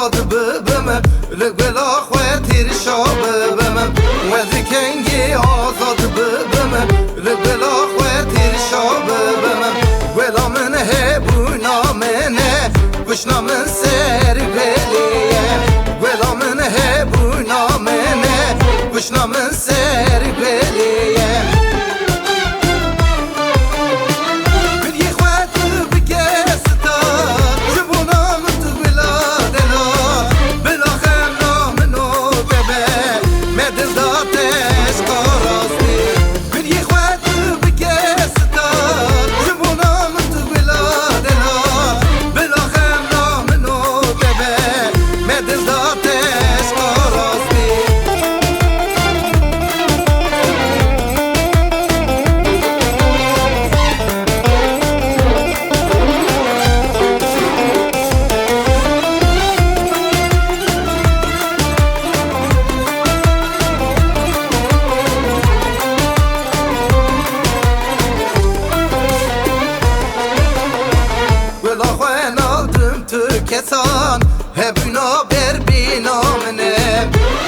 آزاد ببم لگلا خواه شاب ببم وزی کنگی آزاد ببم لگلا خواه شاب ببم ولا من هبونا منه گشنا من سر بلیه ولا من هبونا منه گشنا من سر بلیه kesan hebuna berbina mene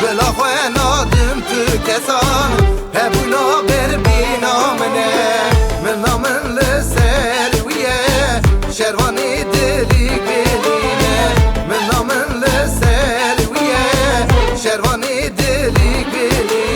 vela khwanadım tu kesan hebuna berbina mene min namen le serwiye şervani dili geline min namen le serwiye şervani dili geline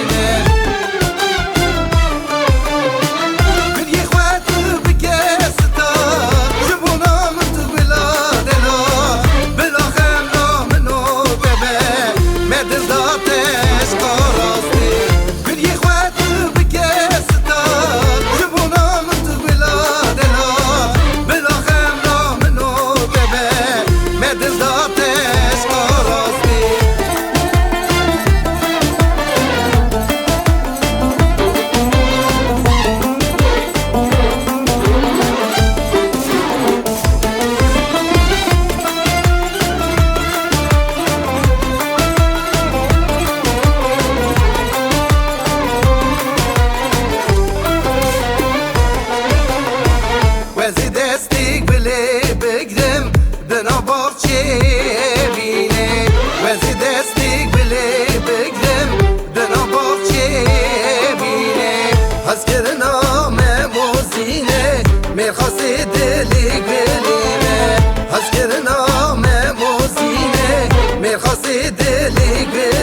وزی دستیک بله بگرم دنا باغچه بینه وزی دستیک بله بگرم دنا باغچه بینه هز کرنا موزینه میخواستی دلیک بلینه هز کرنا موزینه میخواستی دلیک بلینه